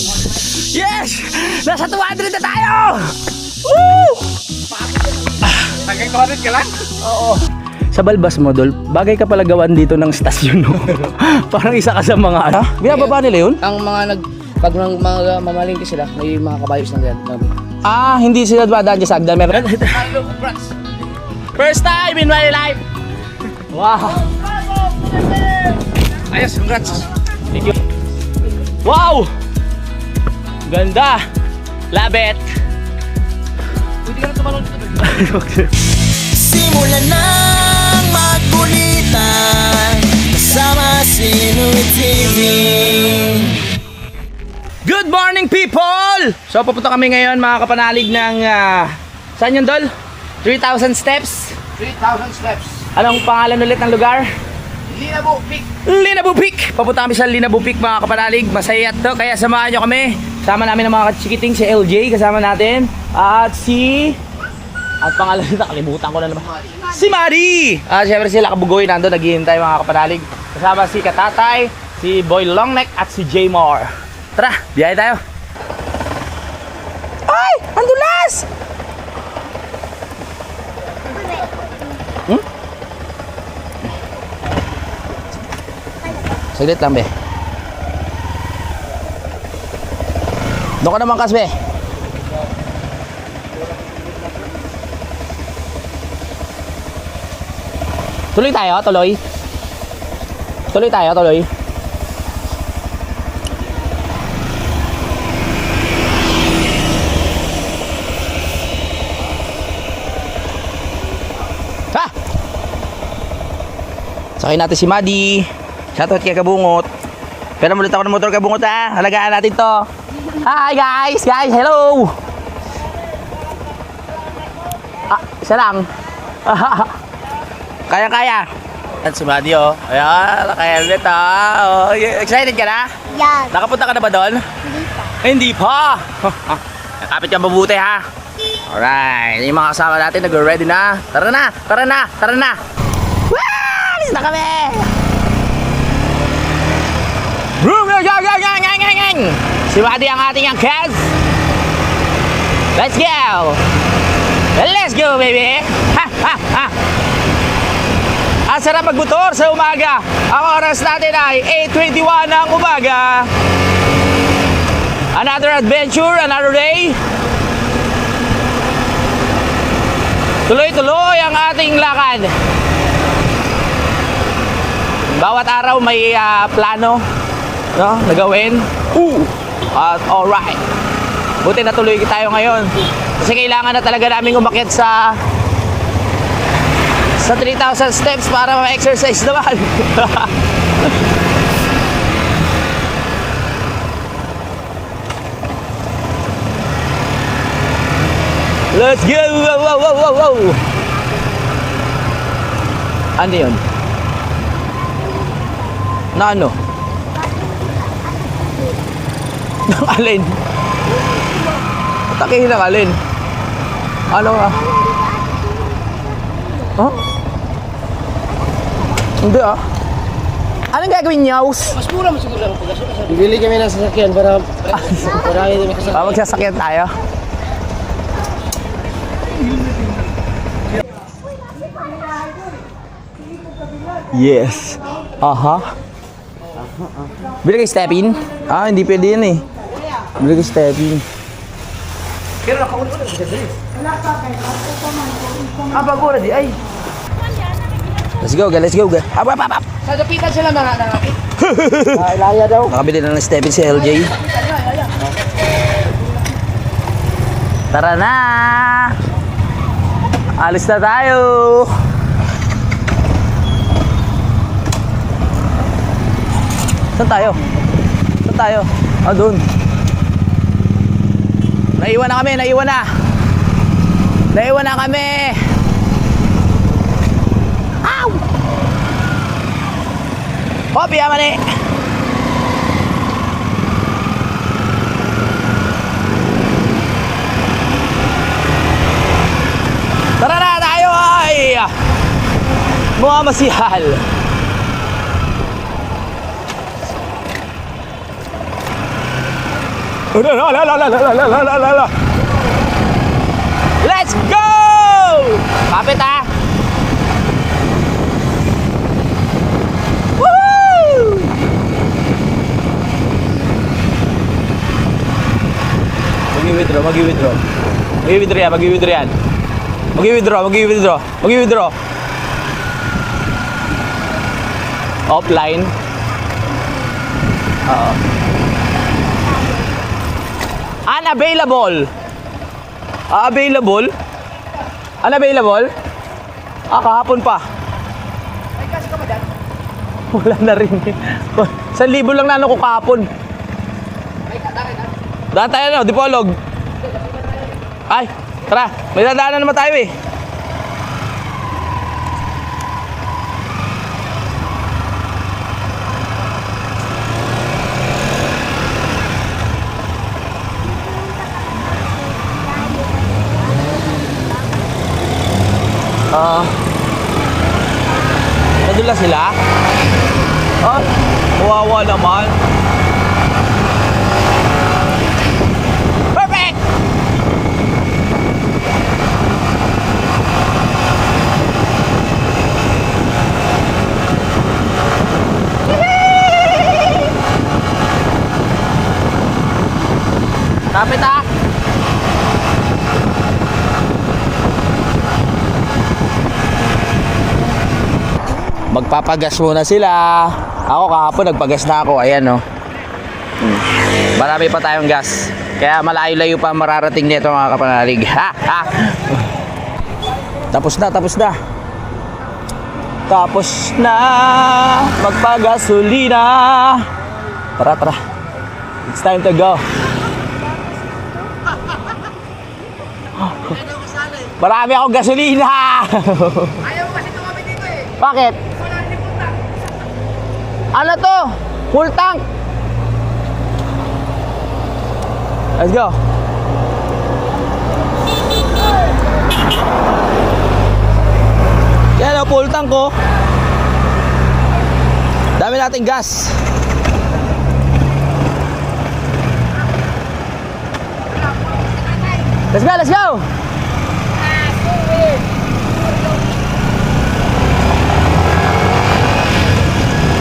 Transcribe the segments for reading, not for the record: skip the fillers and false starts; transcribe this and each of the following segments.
Yes! Nasa 200 na tayo! Woo! Hanggang 200 ka lang? Oo. Sa Balbas mo, Dol, bagay ka pala gawan dito ng stasyon, no? Parang isa ka sa mga ano. Binababa nila yun? Ang mga pag mga mamalingki sila, may mga kabayos na ganyan. Ah, hindi sila dumadaan dyan sa Agdan. Meron. First time in my life! Wow! Ayos, congrats. Thank you. Wow! Ganda! Love it! Pwede ka na tumalon dito. Simulan ng magkulitan kasama si Nuit TV. Good morning, people! So, papunta kami ngayon mga kapanalig ng... saan yun, Dol? 3,000 steps? 3,000 steps. Anong pangalan ulit ng lugar? Linabo Peak. Linabo Peak! Papunta kami sa Linabo Peak mga kapanalig. Masaya to, kaya samahan nyo kami. Kasama namin ng mga katsikiting, si LJ, kasama natin. At si... At pangalan nito, kalimutan ko na naman. Si Mari! Siyempre sila kabugoy nandun, naghihintay mga kapanalig. Kasama si Katatay, si Boy Longneck at si Jaymar. Tara, biyahe tayo. Ay! Ang dulas! Hmm? Saglit lang, be. Doon ka naman, Kas, be. Tuloy tayo, tuloy. Tuloy tayo, tuloy. Ha! Sakay natin si Madi. Shoutout kay Kabungot. Pero mulit ako ng motor Kabungot, ha. Halagaan natin to. Hi guys, hello. Isa lang. Kaya. At si Madi, oh. Ayan, naka-helmet, ha. Oh, excited ka na? Yan. Nakapunta ka na ba doon? Hindi pa. Kapit ka mabuti, ha. Alright, yung mga kasama natin nag-ready na. Tara na. Alis na kami. Si Madi ang ating angkas. Let's go, baby. Ha. Ang sarap magmotor sa umaga. Ang oras natin ay 8:21 ng umaga. Another adventure, another day. Tuloy-tuloy ang ating lakad. Bawat araw may plano, no, na gawin. At alright. Buti natuloy tayo ngayon. Kasi kailangan na talaga namin umakyat sa 3,000 steps para ma-exercise naman. Let's go! Wow! Ano yun? Na ano? Nang alin? Atakihin ng alin? Ano nga? Huh? Hindi ah. Anong gagawin niyo? Mas mura mo siguro ang pagkaso. Bibili kami ng sasakyan para hindi may kasakyan. Magsasakyan tayo. Yes. Aha. Bili kay Stepin? Ah, hindi pwede yan eh. Bili kay Stepin. Pero nakaunod na siya dali. Bagura di ay. Let's go. Up. Sa dapitan sila mga nakakit. Ilaya daw. Nakabili na ng Stepin si LJ. Tara na! Alis na tayo! Saan tayo? Ah, doon. Naiwan na kami! Ow! Hop, yaman eh! Tara na tayo ay mamasihal. Let's go! Kapit ha! Woo! Mag-withdraw yan. Mag-withdraw. Offline. Oo. Unavailable. Available? Unavailable? Kahapon pa. Ay, gas ka ba dyan? Wala na rin. 1,000 lang na ano ko kahapon. Ay, katakin ha? Daan tayo no, Dipolog. Ay, tara. May dadaanan naman tayo eh. Nadula sila? Kawawa naman. Perfect! Kapit ha! Magpapagas muna sila. Ako kahapon nagpagas na ako. Ayan no. Marami pa tayong gas. Kaya malayo-layo pa mararating nito mga kapanalig. Tapos na. Tapos na magpagasolina. Tara. It's time to go. Marami akong gasolina. Ayaw kasi tumami dito eh. Bakit? Wala rin punta. Ano to? Full tank. Let's go. Yan o, full tank ko. Dami nating gas. Let's go.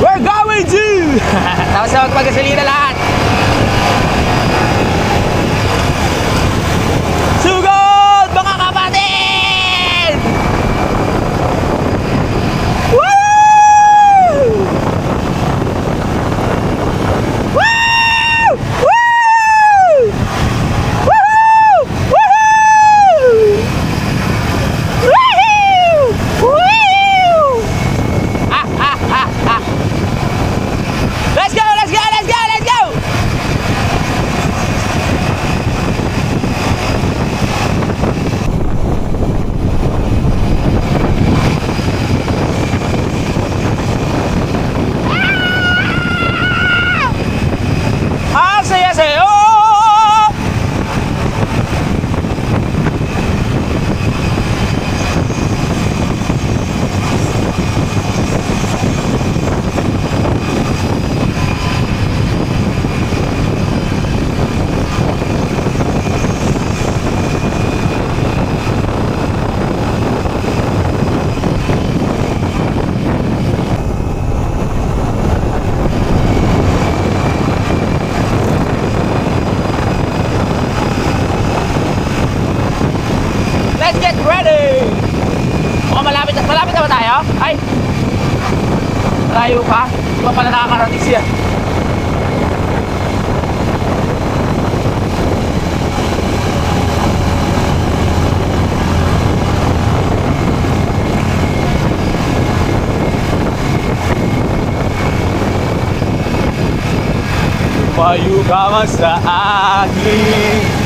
We're going to! Tapos na magpagasolina lahat. Sugod mga kapatid! Woo! Woo! Woo! Woo! Woo! Woo! Let's go! Ang saya-sayo! Let's get ready! Malapit na ba tayo? Ay! Malayo pa? Di ba pala nakakarating siya? Payo ka man sa akin.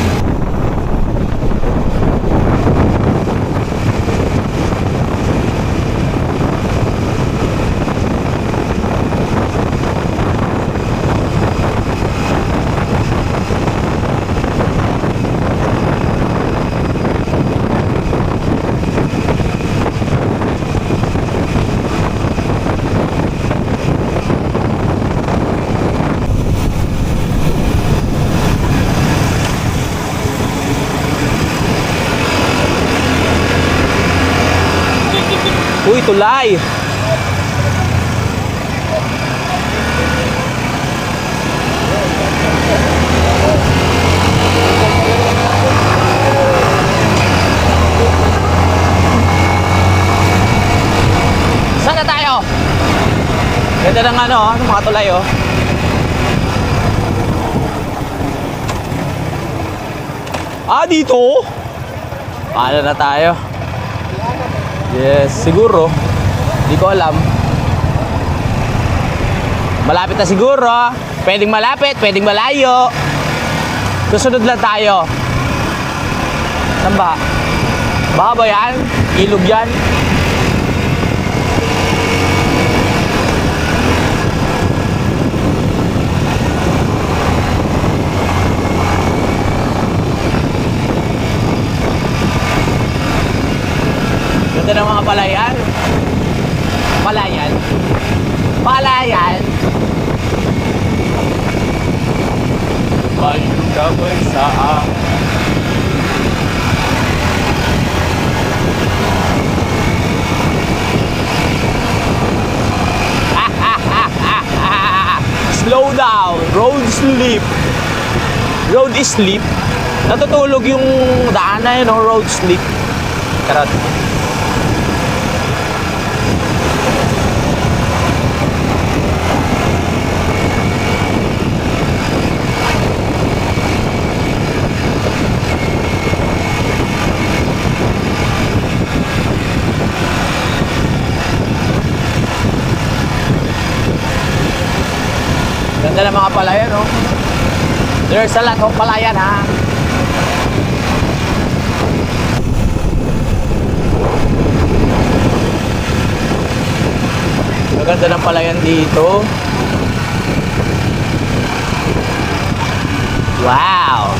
Uy, tulay. Saan na tayo? Ganda ng ano, ng mga tulay oh. Ah, dito? Paano na tayo? Yes, siguro. Hindi ko alam. Malapit na siguro. Pwedeng malapit, pwedeng malayo. Susunod lang tayo. Saan ba? Baka ba yan? Ilog yan? Ganda ng mga palayan. Palayan. Palayan. Mayu damay sa slow down. Road sleep. Road is sleep. Natutulog yung daan na yun, road sleep. Karot. Ganda ng mga palayan, oh. There's a lot of palayan, ha. Maganda ng palayan dito. Wow!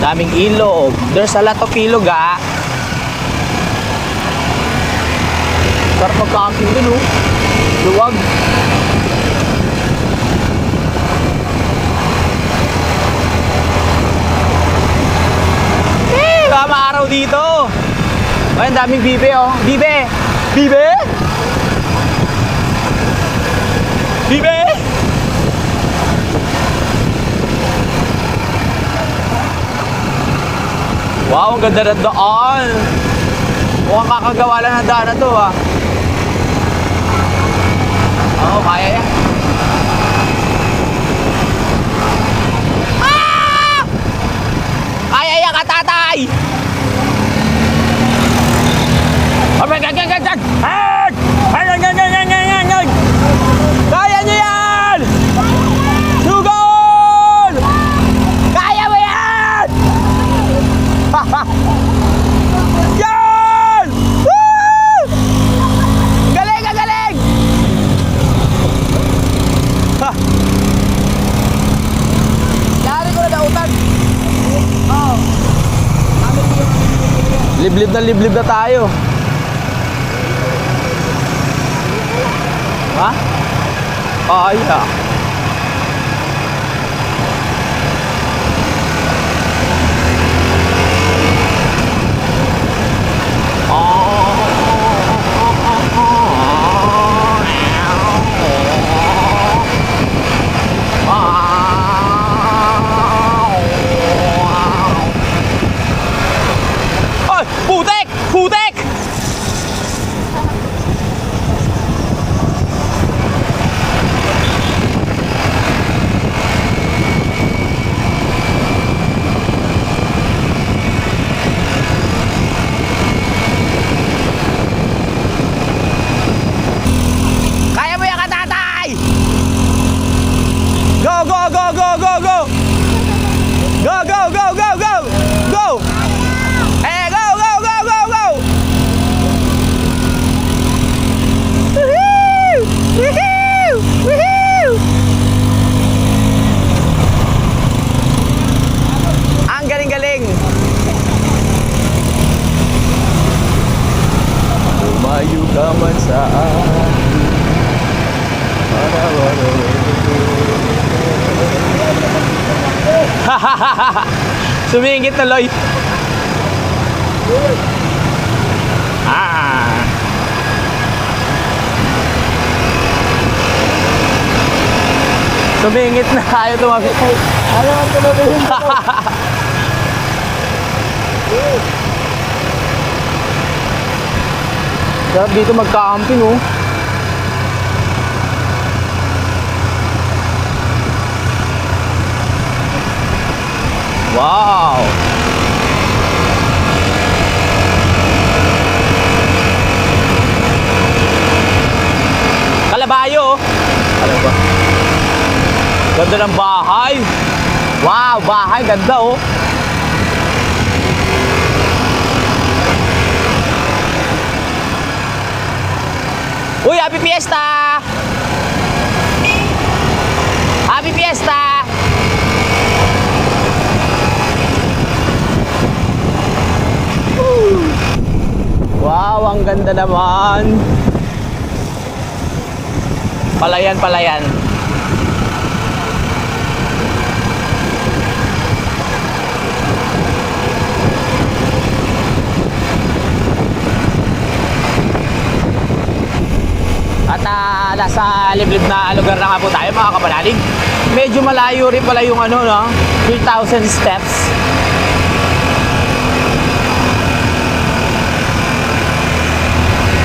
Daming ilog. There's a lot of ilog, ha. Sarap mag-camping dun, oh. Luwag. Tama araw dito. Ay, ang daming bibe, oh. Bibe! Bibe! Bibe! Wow, ang ganda ng daan. Mukhang kakagawa lang ng daan na to, ah. Oo, kaya yan. Ah! Kaya yan ka, tatay! Kaya nyo yan! Sugod! Kaya mo yan! Yan! Woo! Galing! Galing! Ha! Yari ko na dautan. Oo. Liblib na tayo. Ha? Kaya. Ay, putek! Putek! Kaya mo yan ka, tatay! Go, go, go, go, go, go! Go, go, go, go, go! Go! Eh, go, go, go, go, go! Woohoo! Woohoo! Woohoo! Ang galing-galing! Lumayo ka man sa akin. Sumingit tuloy. 啊 Tumingit na. Ayaw tumabit. Ayaw ang tumabihin ko. Sarap dito magka-camping, oh. Wow! Kalabayo, oh. Alam ba? Ganda ng bahay. Wow, bahay. Ganda, oh. Uy, Happy Fiesta! Happy Fiesta! Wow, ang ganda naman. Palayan, palayan. At nasa liblib na lugar na nga po tayo mga kapanalig. Medyo malayo rin pala yung ano, no? 3,000 steps.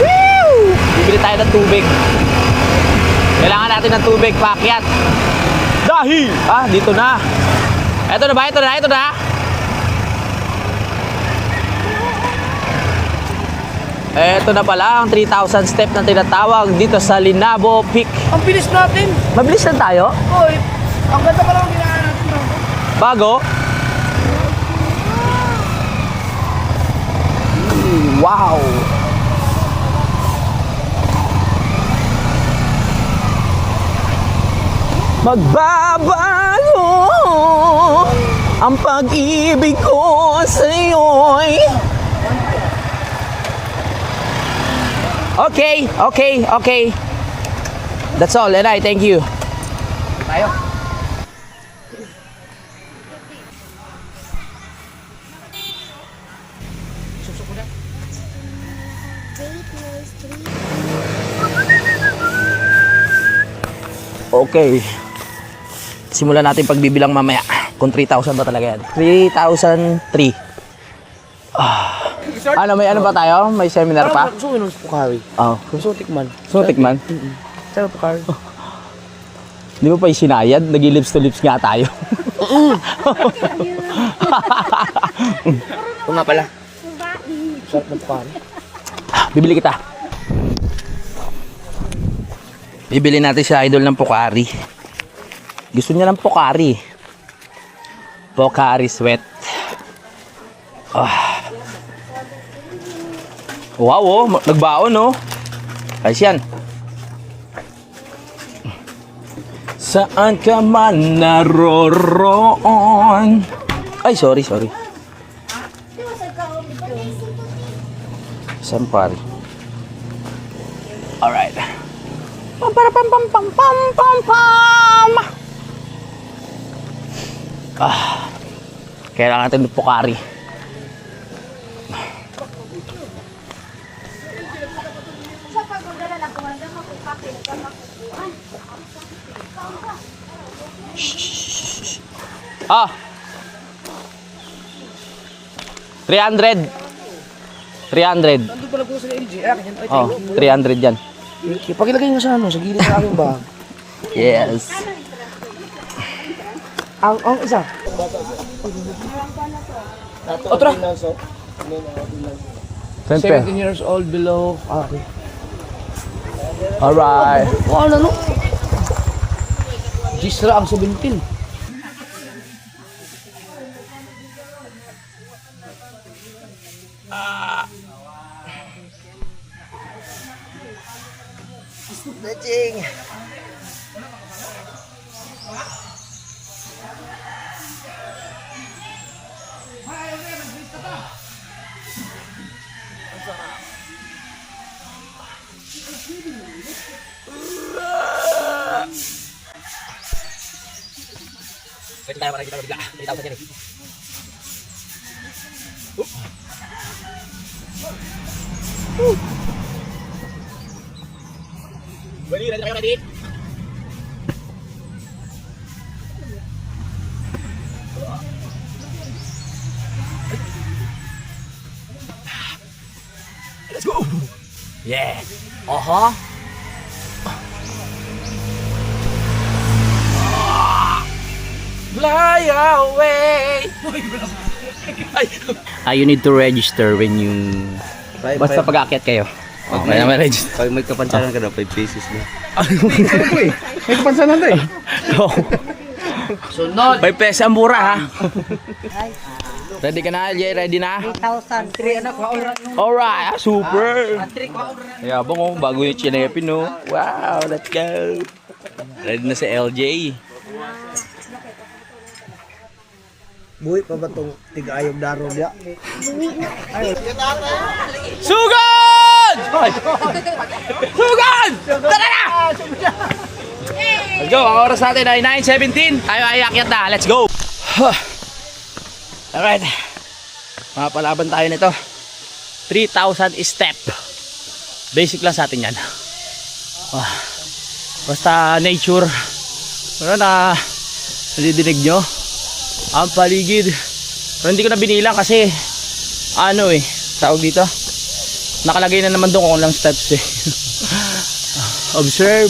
Woo! Bibili tayo ng tubig. Kailangan natin ng tubig paakyat. Dahil, dito na. Ito na ba? Ito na, ito na. Ito na pala ang 3,000 step na tinatawag dito sa Linabo Peak. Ang bilis natin. Mabilis lang tayo? Oy, ang ganda pa lang ginaan natin. Bago? Wow! Magbabago ang pag-ibig ko sa'yo'y Okay, okay, okay. That's all, and I thank you. Tayo. Okay. Simulan natin pagbibilang mamaya. Kung 3,000 ba talaga yan? 3,003. Ano, may ano ba tayo? May seminar pa? Gusto ko yun sa Pukari. Oo. Gusto ko tikman. Sutik man? Sa Pukari. Di ba pa yung sinayad? Nag-lips to lips nga tayo. Ito nga pala. Sarap ng Pukari. Bibili kita. Bibili natin si idol ng Pocari. Gusto niya ng Pocari. Pocari Sweat. Wow, oh, nagbaon, oh. Ayos yan. Saan ka man naroroon? Ay, sorry. Sampari. Alright. Pam para pam pam pam pam pam pam. Kailangan natin ng Pocari. Ah. 300. Nandun pala po sa LG. Ay, Oh, 300 yan. pakilagay mo sa ano, sa gilid sa aking bag. Yes. Ang isa. Otra. 17 years old below. Okay. Alright. O ano no? Gisra ang 17. Dajing. Pwede tayo para kita mabigla. 3,000 yan eh. Ready? Ready? Ready? Yeah. Aha. Fly away. You need to register when you... Basta pag-aakyat kayo. Okay naman register. Pag may kapansanan ka na, 5 pesos na. May kapansanan na eh. Sunod. 5 pesos ang mura ha. Ready ka na, Jay? Ready na? 3,003 anak. Alright, super. Yabang oh, bago yung chinepin oh. Wow, let's go. Ready na si LJ. Buhay pa ba itong tig-ayog daro niya? Sugod! Sugod! Tara na! Let's go, ang oras natin ay 9:17. Tayo ay akyat na, let's go! Alright. Mapalaban tayo nito. 3,000 step. Basic lang sa atin yan. Basta nature. Ano na nadidinig nyo? Ang paligid. Pero hindi ko na binilang kasi ano eh, tawag dito. Nakalagay na naman doon kung lang steps eh. Observe.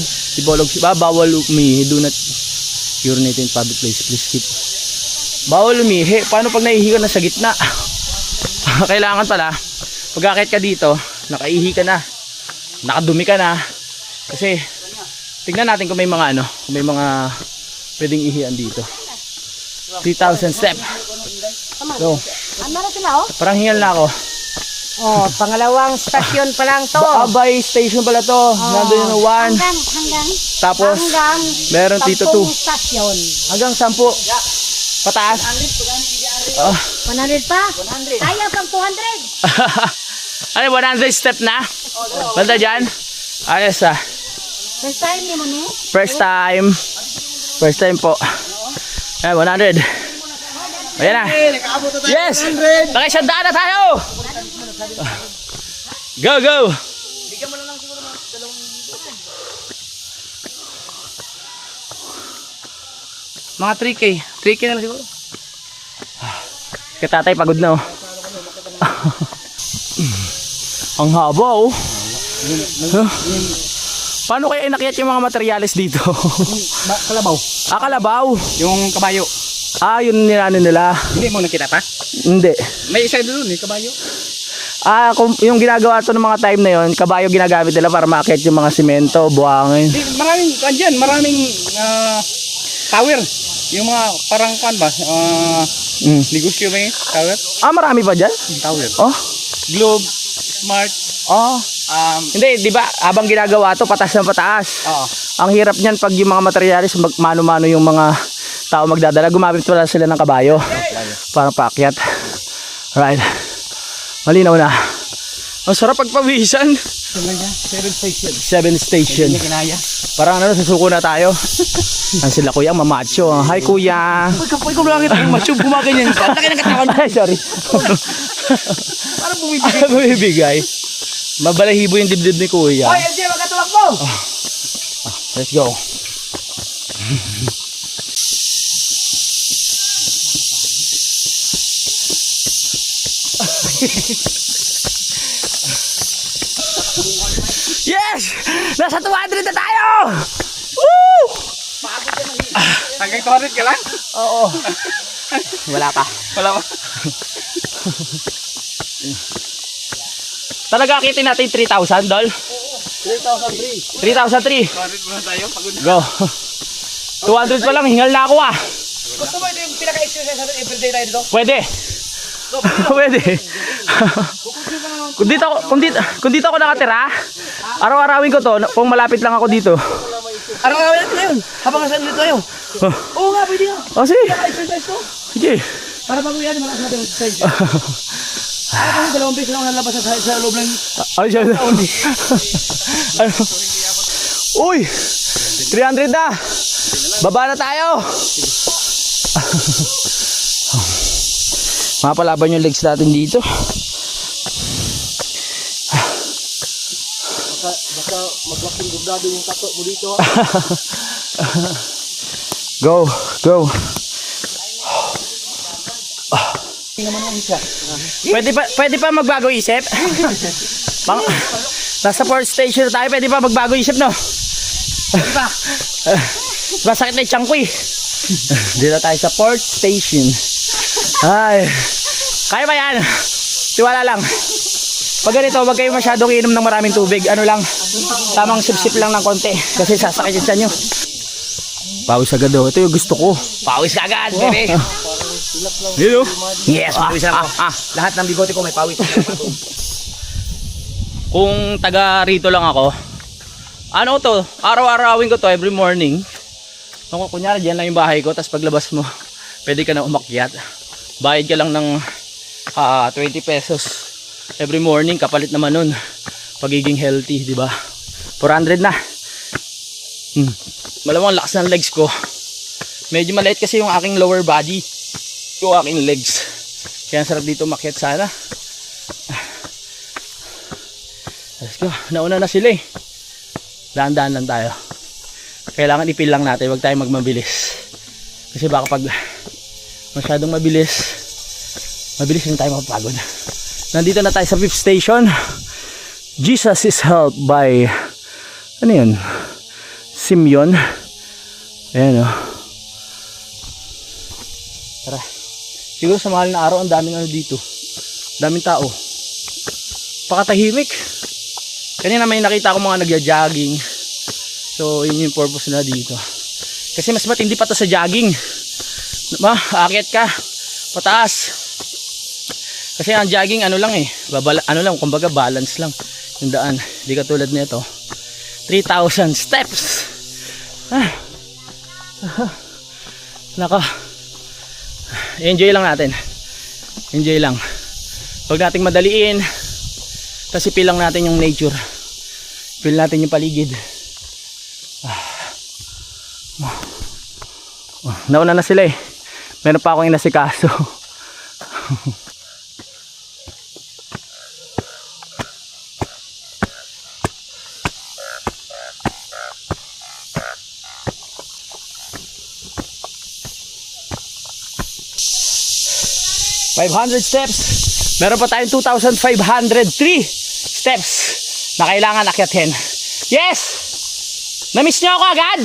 Bawal umihi. Do not urinate in public place. Please keep. Bawal umihi. Paano pag naihi ka na sa gitna? Kailangan pala pag-akit ka dito, nakaihi ka na, nakadumi ka na. Kasi tignan natin kung may mga ano, kung may mga pwedeng ihian dito. 3,000 step. So, Ano na sila oh? parang hingal na ako. Oh, pangalawang stasyon pa lang to. Abay station pala to. Nandun yung 1. Hanggang Tapos meron dito 2. stasyon. Hanggang 10. Pataas. 100 pa? 100. Kaya pang 200. Ano, 100 step na? Banda dyan? Ayos ah. First time ni mo ni? First time. First time po. Ayan, 100. Ayan na. Yes! Nakisandaan na tayo! Go, go! Mga 3K. 3K na lang siguro. Kaya tatay pagod na oh. Ang haba oh. Paano kaya inakyat yung mga materyales dito? Kalabaw. Kalabaw. Yung kabayo. Yun nilano nila. Hindi mo nakita pa? Hindi. May isa doon eh, kabayo. Yung ginagawa to ng mga time na yon, kabayo ginagamit nila para maakyat yung mga simento, buhangin. Maraming, andyan, maraming tower. Yung mga parang kan ba? Negosyo ba yung tower? Marami pa dyan? Tower. Oh? Globe, Smart. Oh. Hindi, di ba, habang ginagawa to, patas ng pataas. Oo. Ang hirap niyan pag yung mga materialis, mano-mano yung mga tao magdadala, gumamit pala sila ng kabayo. Para paakyat. Right. Malinaw na. Ang sarap pagpawisan. 7 station. 7 station. Hindi kinaya. Parang ano, susuko na tayo. Ang sila kuya, mamacho. Hi kuya. Uy, kung langit ang macho, gumaganyan ka. Laki ng katawan. Ay, sorry. Parang bumibigay. Bumibigay. Mabalahibo yung dibdib ni kuya. Hoy, LJ, magkatulak mo! Let's go. Yes! Nasa 200 na tayo! Woo! Hanggang 200 ka lang? Oo. Wala pa. Wala pa. Talaga akitin natin 3,000, Dol? 3,003. 3,003. 200 muna tayo. Pagod na. Go. 200 pa lang, hingal na ako ah. Gusto mo ito yung pinaka-exercise natin everyday tayo dito? Pwede. Pwede. Kung dito ako nakatira, araw-arawin ko to, kung malapit lang ako dito. Araw-araw natin ngayon. Habang nasa dito tayo. Oo nga, pwede nga. Sige. Pinaka-exercise to. Sige. Para bago yan, malakas natin exercise. Kasi dalawang beses lang ako nalabas sa loob ng... Ano siya? Ano? Uy! 300 na! Baba na tayo! Mapalaban yung legs natin dito. Baka maglaking gugdado yung tato mo dito. Go! Go! Pwede pa magbago isip? Nasa port station na tayo. Pwede pa magbago isip, no? Diba? Masakit na yung tiyan ko eh. Dito tayo sa port station. Ay. Kaya ba yan? Tiwala lang. Pag ganito, wag kayo masyadong inom ng maraming tubig. Ano lang, tamang sip-sip lang ng konti. Kasi sasakit yung tiyan nyo. Pawis agad daw. Ito yung gusto ko. Pawis ka agad, bebe. Hello? Yes, pawis lang ako. Lahat ng bigote ko may pawis. Kung taga rito lang ako, ano to, araw-arawin ko to every morning. Kung kunyari dyan lang yung bahay ko, tapos paglabas mo, pwede ka na umakyat. Bayad ka lang ng 20 pesos every morning, kapalit naman nun pagiging healthy, di ba? 400 na. Malamang lakas ng legs ko. Medyo maliit kasi yung aking lower body, yung aking legs. Kaya sarap dito umakyat sana. Let's go. Nauna na sila eh. Daan-daan lang tayo. Kailangan ipil lang natin, huwag tayong magmabilis. Kasi baka pag masyadong mabilis rin tayo mapapagod. Nandito na tayo sa 5th station. Jesus is helped by, ano yun? Simeon. Ayan o. Tara. Siguro sa mahal na araw, ang daming ano dito. Daming tao. Pakatahimik. Kanina may nakita ko mga nagja-jogging. So yun yung purpose na dito. Kasi mas matindi pa to sa jogging. Aakyat ka pataas. Kasi ang jogging ano lang eh, ano lang, kumbaga balance lang yung daan. Hindi katulad nito 3,000 steps. Nako. Enjoy lang natin. Enjoy lang. Huwag nating madaliin. Kasi feel lang natin yung nature. Feel natin yung paligid. Nauna na sila eh. Meron pa akong inasikaso. ...500 steps. Meron pa tayong 2,503 steps na kailangan akyatin. Yes! Na-miss nyo ako agad!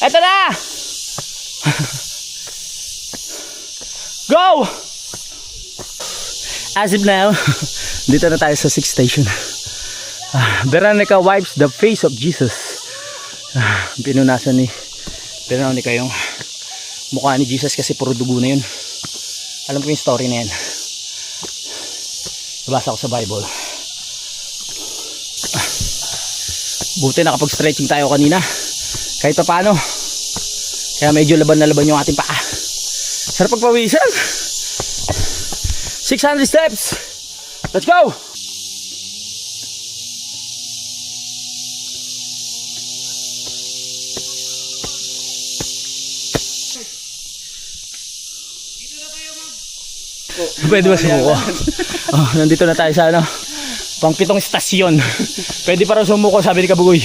Eto na! Go! As of now, dito na tayo sa 6th station. Veronica wipes the face of Jesus. Pinunasan ni Veronica yung mukha ni Jesus kasi puro dugo na yun. Alam ko yung story na yan. Nabasa ko sa Bible. Buti nakapag-stretching tayo kanina. Kahit pa paano. Kaya medyo laban na laban yung ating paa. Sarap pagpawisan. 600 steps. Let's go! Pwede ba sumuko? Nandito na tayo sa ano, pang 7th stasyon. Pwede pa raw sumuko, sabi ni Kabugoy.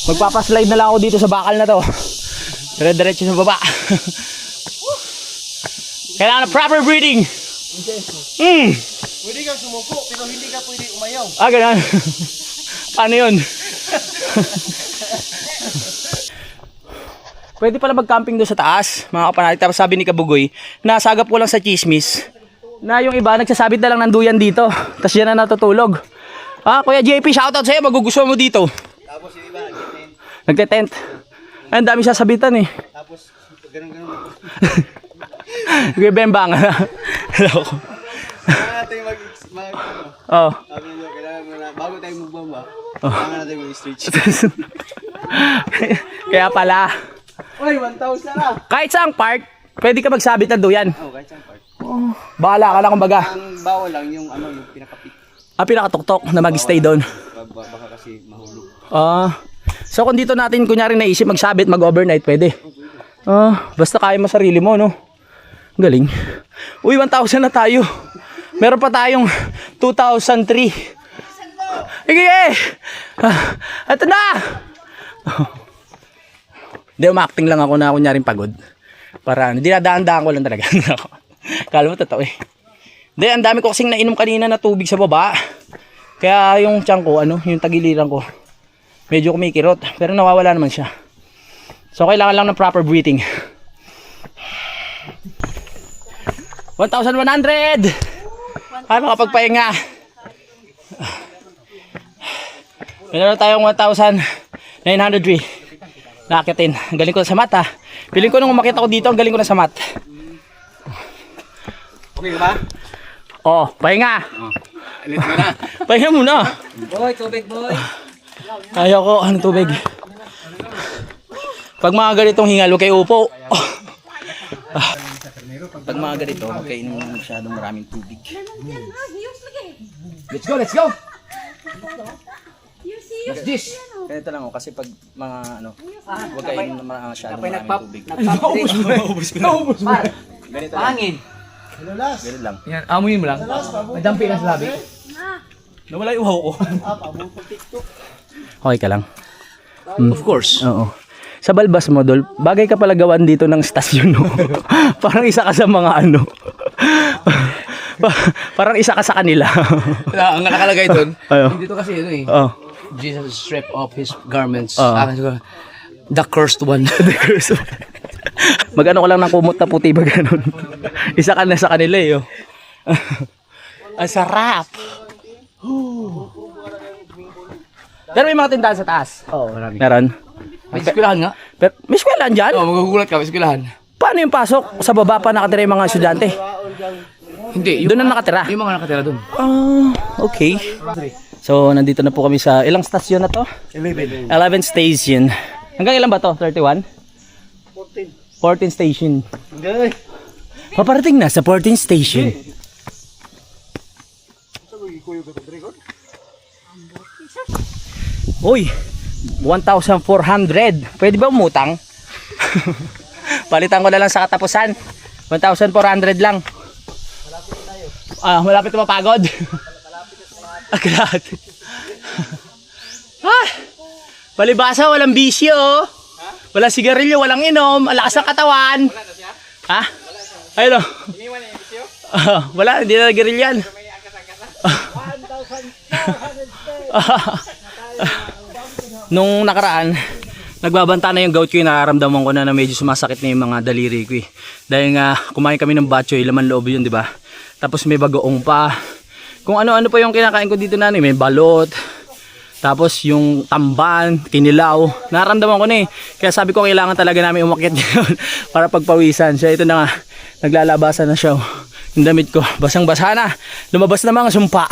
Magpapaslide na lang ako dito sa bakal na to. Dire-diretso sa baba. Kailangan ng proper breathing. Pwede kang sumuko, pero hindi ka pwede umayaw. Ganun. Paano yun? Pwede pala mag-camping doon sa taas, mga kapanalig. Tapos sabi ni Kabugoy, nasagap ko lang sa chismis, na yung iba nagsasabit na lang ng duyan dito. Tapos yan na natutulog. Kuya JP, shoutout sa'yo, magugustuhan mo dito. Tapos yung iba, Nagte-tent. Ay, ang dami sasabitan eh. tapos ganun-ganun. Kuya Bembang. Hello. Kailangan natin Oh. sabi nyo, kailangan mo na, bago tayo magbamba, kailangan natin mag-stretch. Kaya pala, Uy, 1,000 na! kahit saang park, pwede ka magsabit ng duyan. Oo, kahit saan part. Bahala ka na kumbaga. Ang bawal lang yung yung pinakapit. Pinakatuktok na mag-stay doon. Baka kasi mahulog. So kung dito natin kunyari naisip magsabit, mag-overnight, pwede. Basta kaya mo sarili mo, no? Galing. Uy, 1,000 na tayo. Meron pa tayong 2,003. Sige eh! Ito na! Hindi, umakting lang ako na kunyaring pagod. Para, dinadaan-daan ko lang talaga. Kala mo totoo eh. Hindi, ang dami ko kasing nainom kanina na tubig sa baba. Kaya yung tiyan ko, yung tagiliran ko, medyo kumikirot. Pero nawawala naman siya. So kailangan lang ng proper breathing. 1,100! Ay, makapagpahinga. Meron tayong 1,903. Naakitin. Ang galing ko na sa mat ha. Piling ko nung umakit ako dito, ang galing ko na sa mat. Okay ka ba? Oh, pahinga. Alit mo na. Pahinga muna. Boy, tubig boy. Ayaw ko, tubig. Pag mga ganitong hingal, huwag kayo upo. Pag mga ganito, huwag kayo inom ng masyadong maraming tubig. Let's go, let's go! What's this? Ganito lang ako, kasi pag mga huwag kayo inom ng masyadong maraming tubig. Naubos ko na. Ganito lang. Pangin. Ganito lang. Yan, amuyin mo lang. May dampi na sa labi. Nawala yung uhaw ko. Okay ka lang? Of course. Oo. Sa balbas mo, Dol, bagay ka pala gawan dito ng stasyon, no? Parang isa ka sa mga parang isa ka sa kanila. Ang nakalagay doon, Ayo. dito kasi Oh. Jesus stripped off his garments. Oo. The cursed one. The curse. Mag-ano ka lang ng kumot na puti ba ganun? Isa ka na sa kanila eh. Oh. Ang sarap. Pero may mga tindahan sa taas. Oo, marami. Meron. May eskwelahan nga. Pero may eskwelahan dyan? Oo, magugulat ka, may eskwelahan. Paano yung pasok? Sa baba pa nakatira yung mga estudyante? Hindi, Doon na nakatira? yung mga nakatira doon. Okay. So, nandito na po kami sa ilang stasyon na to? 11 station. Hanggang ilan ba to? 31? 14 station. Paparating na sa 14 station. Uy, 1,400. Pwede ba umutang? Palitan ko na lang sa katapusan. 1,400 lang. Malapit na mapagod. Agad. Palibasa, walang bisyo. Walang sigarilyo, walang inom. Ang lakas ng katawan. Ha? Ayun o. Wala, hindi na nag-grill yan. Nung nakaraan, nagbabanta na yung gout ko, nararamdaman ko na medyo sumasakit na yung mga daliri ko eh. Dahil nga kumain kami ng batchoy, laman loob yun, di ba? Tapos may bagoong pa. Kung ano-ano pa yung kinakain ko dito na, may balot. Tapos yung tamban, kinilaw. Nararamdaman ko na eh. Kaya sabi ko kailangan talaga namin umakyat ngayon para pagpawisan siya. Ito na nga, naglalabasan na siya. Yung damit ko, basang-basa na. Lumabas na mga sumpa.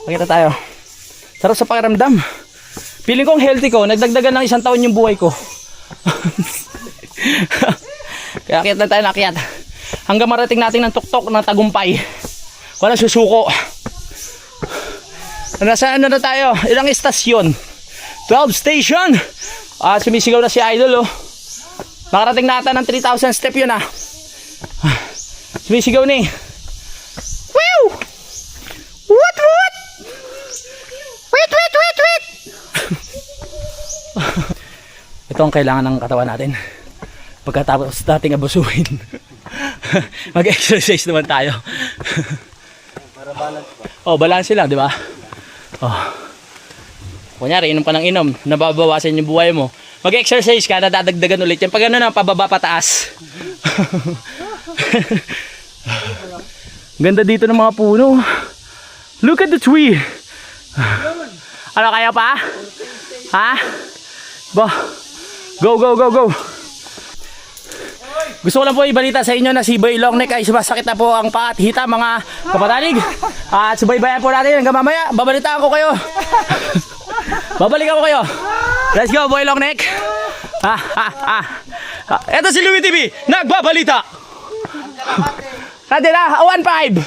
Pakita tayo. Sarap sa pakiramdam. Feeling kong healthy ko, nagdagdagan ng 1 taon yung buhay ko. Kaya akyat na tayo na akyat. Hanggang marating natin ng tuktok ng tagumpay. Wala susuko. Nasa ano na tayo? Ilang istasyon? 12 station. Sumisigaw na si Idol oh. Nakarating na ata ng 3,000 step yun ah. Sumisigaw ni. Woo! What? Wait! Ito ang kailangan ng katawan natin. Pagkatapos nating abusuhin. Mag-exercise naman tayo. Para balance pa. Oh, balance lang, di ba? Oh. Kunyari, inom ka ng inom, nababawasan yung buhay mo. Mag-exercise ka, nadadagdagan ulit yan. Pag ano na, pababa pataas. Ganda dito ng mga puno. Look at the tree. Ano, kaya pa? Ha? Go. Gusto ko lang po ibalita sa inyo na si Boy Longneck ay sumasakit na po ang paa at hita mga kapatalig. At subaybayan po natin hanggang mamaya. Babalitaan ko kayo. Babalikan ko kayo. Let's go, Boy Longneck. Ito si Louie TV, nagbabalita. Natin na, 1.5.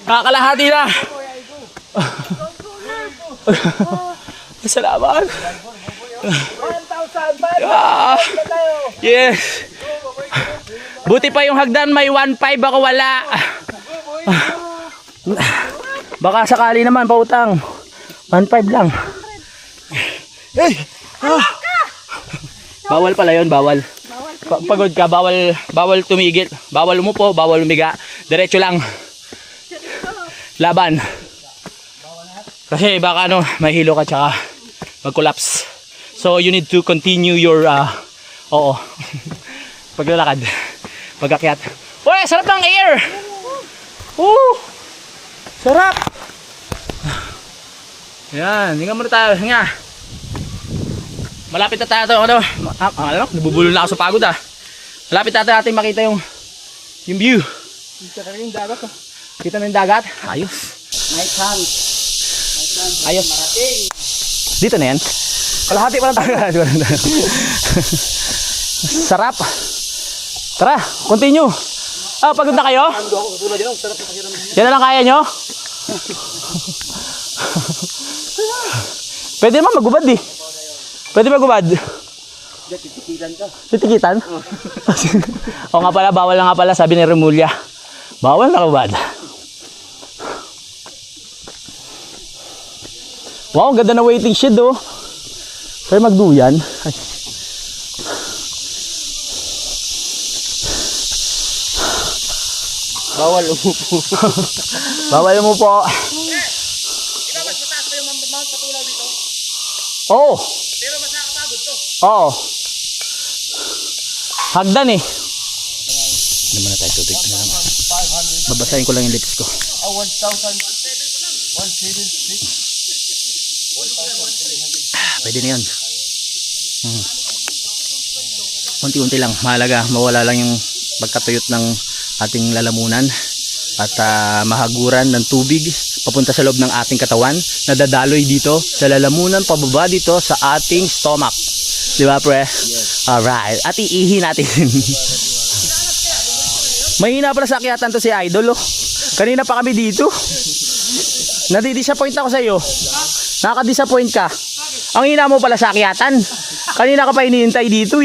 Kakalahati na. Salamat. 1,000 yes. Buti pa yung hagdan may 1.5 ako wala. Baka sakali naman pautang. 1.5 lang. Bawal pala yun, bawal. Pagod ka, bawal tumigil. Bawal umupo, bawal umiga. Diretso lang. laban. Kasi baka ano, mahilo ka tsaka mag-collapse. So you need to continue your paglalakad, pag-akyat. Uy, sarap ng air! Sarap! Yan, hinga muna tayo, hinga. Malapit na tayo, ano, nabubulol na ako sa pagod Malapit natin makita yung view. Kita na yung dagat. Kita na yung dagat. Ayos. Night hunt. Ayos. Dito na yan. Kalahati pa lang tayo. Sarap. Tara, continue. Pagod na kayo? Yan na lang kaya nyo? Pwede naman magubad Pwede magubad. Titikitan ka. Titikitan? O nga pala, bawal na nga pala, sabi ni Remulia. Bawal na kubad. Wow, ang ganda na waiting shed Pero magduyan. Ay. Bawal umupo. Bawal mo po. Di ba mas mataas pa yung Mount Patulaw dito? Oo. Pero mas nakakapagod to. Oo. Hagdan Naman na tayo tubig. Babasahin ko lang yung lips ko. 1,176. Pwede na yun. Unti-unti lang. Mahalaga. Mawala lang yung pagkatuyot ng ating lalamunan. At mahaguran ng tubig papunta sa loob ng ating katawan. Nadadaloy dito sa lalamunan. Pababa dito sa ating stomach. Di ba, pre? Yes. Alright. At iihi natin. Mahina pala sa akyatan to si Idol Kanina pa kami dito. Nadi-disappoint ako sa iyo. Nakaka-disappoint ka. Ang hina mo pala sa akyatan. Kanina ka pa iniintay dito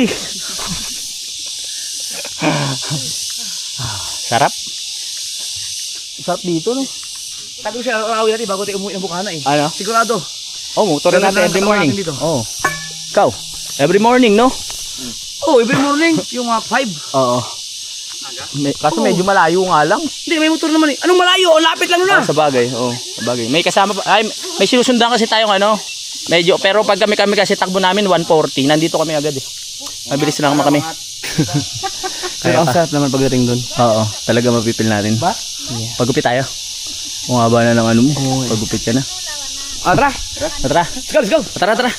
Sarap. Sarap dito Tago siya, arawin natin bago tayo umuwi ng Bukana Ano? Sigurado. Motor natin every morning. Dito. Ikaw? Every morning, no? Every morning, yung 5. Oo. Kaso medyo malayo nga lang. Hindi, may motor naman Anong malayo? Lapit lang na. Sa bagay, sa bagay. May kasama pa, may sinusundan kasi tayong medyo, pero pag kami kasi takbo namin 140, nandito kami agad Mabilis lang kami. Pero ang sarap naman pagdating doon. Oo, talaga mapipil natin. Ba? Pagupit tayo. Kung haba na ng mo, pagupit ka na. Tara. Tara. Let's go. Tara. Tara.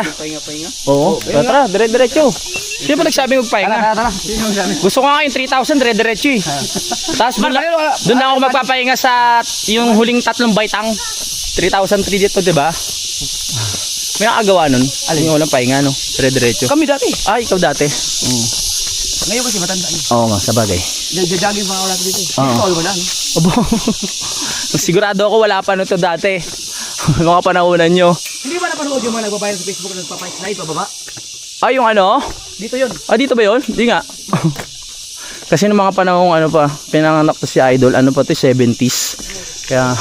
Pahinga. Oo, tara, dire-diretso. Sino ba nagsabi magpahinga? Tara. Gusto ko nga yung 3,000 dire-diretso Tapos doon na ako magpapahinga sa yung huling 3 baitang. 3,003 dito, di ba? May nakagawa nun. Alin yung walang pahinga, no? Dire-diretso. Kami dati. Ikaw dati. Ngayon kasi matanda Oo nga, sa bagay. Jogging pa wala dito. Oo. Wala na. Abo. Sigurado ako wala pa nito dati. Mga panahonan nyo. Hindi ba napanood yung mga nagbabayad sa Facebook na nagpapay-slide pababa? Yung Dito yun. dito ba yun? Hindi nga. Kasi ng mga panahong pinanganak to si Idol, pa to 70s. Kaya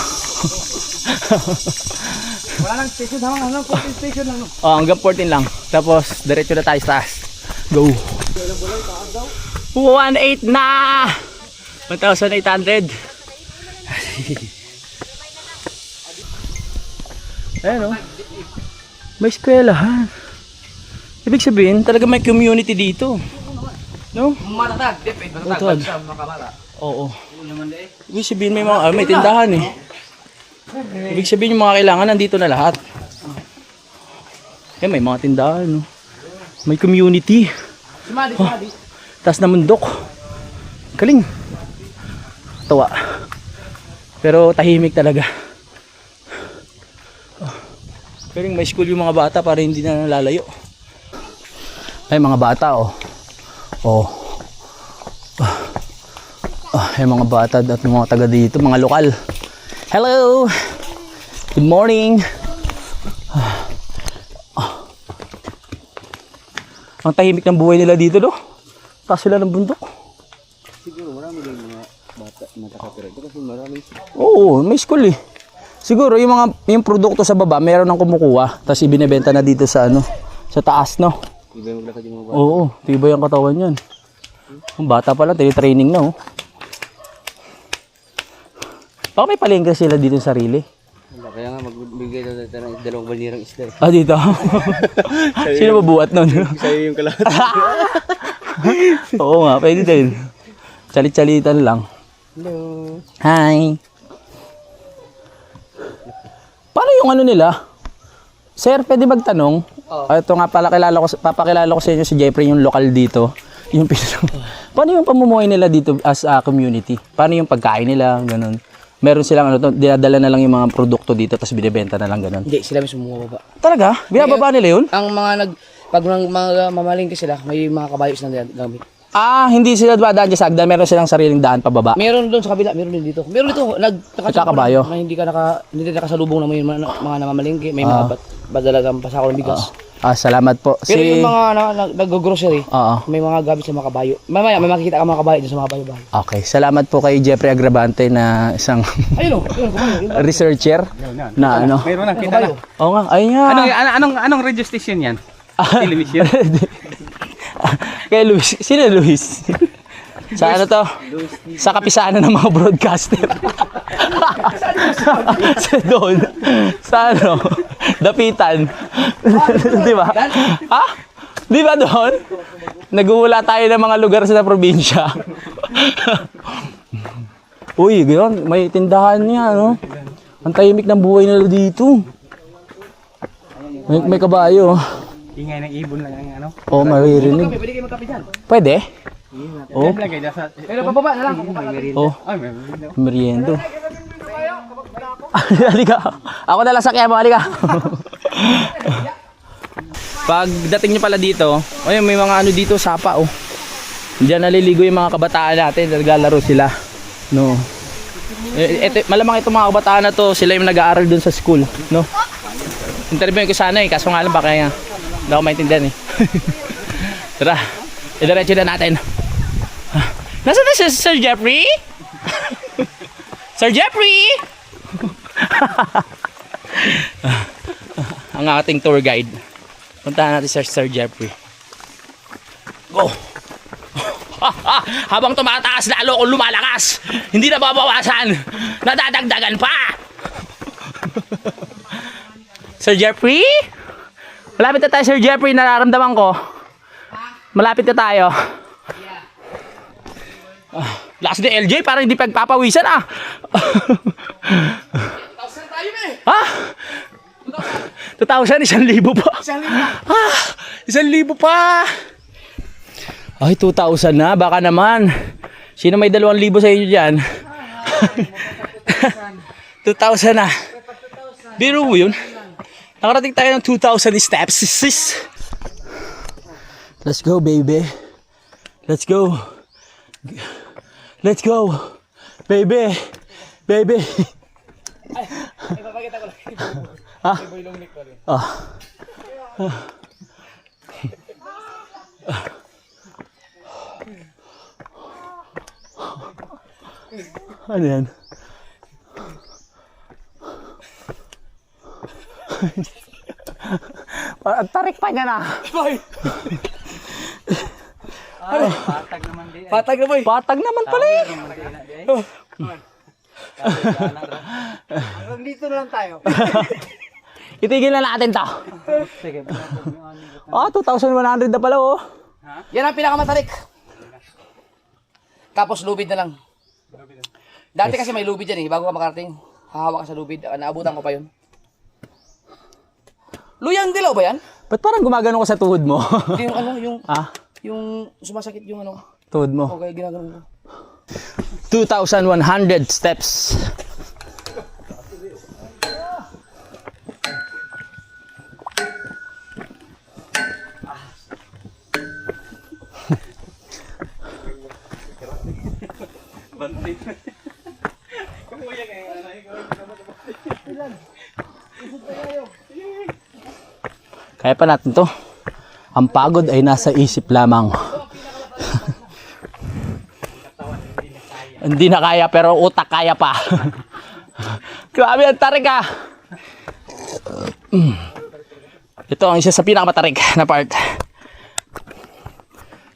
Wala nang station hanggang 14 station lang hanggang 14 lang. Tapos diretso na tayo sa taas. Go. 1,800 na. 1,800. Ayan may eskwelahan. Ibig sabihin, talaga may community dito. No? Matatag. Matatag. Sa mga bata. Oo. Ibig sabihin may tindahan Ibig sabihin yung mga kailangan nandito na lahat. May mga tindahan May community. Sumali. Taas na mundok. Galing. Tawa. Pero tahimik talaga. Pero may school yung mga bata para hindi na nalalayo. Ay mga bata yung mga bata at yung mga taga dito, mga lokal. Hello. Good morning. Ang tahimik ng buhay nila dito taas sila ng bundok. Siguro marami din mga bata nakakapira ito kasi marami. Oo, may school Siguro yung produkto sa baba, meron nang kumukuha, tapos ibinebenta na dito sa sa taas Iba yung maglakad yung mga bata. Oo, tibay ang katawan niyan. Ang bata pa lang, training na Baka may palengke sila dito sa sarili. Kaya nga magbigay na tayo ng 2 balirang isda. Ah, dito? Sino mabuhat nun? Sa'yo yung kalahati. Oo nga, pwede din. Chalit-chalitan lang. Hello. Hi! Paano yung ano nila? Sir, pwede magtanong? Ito nga pala, papakilala ko sa inyo si Jeffrey, yung lokal dito. Yung paano yung pamumuhay nila dito as a community? Paano yung pagkain nila? Ganun. Meron silang dinadala na lang yung mga produkto dito tapos binibenta na lang ganun. Hindi, sila mismo bumababa. Talaga? Binababa nila yun? Ang pag mga mamalingki sila, may mga kabayo silang gamit. Ah, hindi sila dumadaan dyan sa hagdan. Meron silang sariling daan pababa. Meron doon sa kabila, meron din dito. Meron dito, Nagkakabayo. na hindi nakasalubong na may mga namamalingki, may mga badalagang pasako ng bigas. Ah, salamat po. Pero yung mga nag-grocery, Oo. may mga gamit sa mga kabayo. Mamaya, may makikita ka mga kabayo dun sa mga bayo-bayo. Okay, salamat po kay Jeffrey Agrabante na isang Ayun o, kabayo. researcher na ano. Mayroon na, kita na. Oo nga, ayun nga. Anong radio station yan? Television? Kay Luis. Sino Luis? Sa ano to? Sa kapisanan ng mga broadcaster. Sa doon. Sa ano? Dapitan. Di ba? Ha? Di ba doon? Naghuhula tayo ng mga lugar sa probinsya. Uy, gano'n. May tindahan niya, no? Ang tahimik ng buhay nila dito. May kabayo. Ingay ng ibon lang ang ano. Oo, maririnig. Pwede kayo magkape dyan. Pwede? Oo. Lagay na sa... Pero pababa na lang. Oh, Ay, may meriendo. Halika. Ako na lang sakyan mo, halika. Pagdating nyo pala dito, ayun, may mga ano dito, sapa, oh. Diyan naliligo yung mga kabataan natin, naglalaro sila. No. Malamang itong mga kabataan na to, sila yung nag-aaral dun sa school, no. Interviewin ko sana kaso nga lang baka hindi ako maintindihan Tara, idiretso na natin. Nasaan na si Sir Jeffrey? Sir Jeffrey! Ang ating tour guide. Puntahan natin Sir Jeffrey. Go! Habang tumataas, lalo kong lumalakas. Hindi na babawasan. Nadadagdagan pa. Sir Jeffrey? Malapit na tayo, Sir Jeffrey. Nararamdaman ko. Malapit na tayo. Lakas ni LJ, parang hindi pagpapawisan ah. 1,000 tayo eh. Ha? 2,000, 1,000 pa. 1,000 pa. Ay, 2,000 na. Baka naman. Sino may 2,000 sa inyo dyan? 2,000 na. Biro mo yun? Nakarating tayo ng 2,000 steps. Let's go, baby. Let's go. Let's go. Baby. Baby. Ay, ipapakita ko lang. Ha? Iba yung link ko rin. Ah. Ano yan? Tarik pa niya na. Patag na boy. Patag naman pala eh. Hanggang dito na lang tayo. Itigil na natin to. Sige. 2,100 na pala oh. Yan ang pinakamatarik. Tapos lubid na lang. Dati kasi may lubid yan eh. Bago ka makarating, hahawa ka sa lubid. Naabutan ko pa yun. Luyang dilaw ba yan? Ba't parang gumagano ko sa tuhod mo? Hindi yung ano, yung, Ah, yung sumasakit yung ano. tuhod mo. Okay, ginagano ko. 2,100 steps. Kaya pa natin to. Ang pagod ay nasa isip lamang. Hindi na kaya pero utak kaya pa. Grabe ang tarik ah. Ito ang isa sa pinakamatarik na part.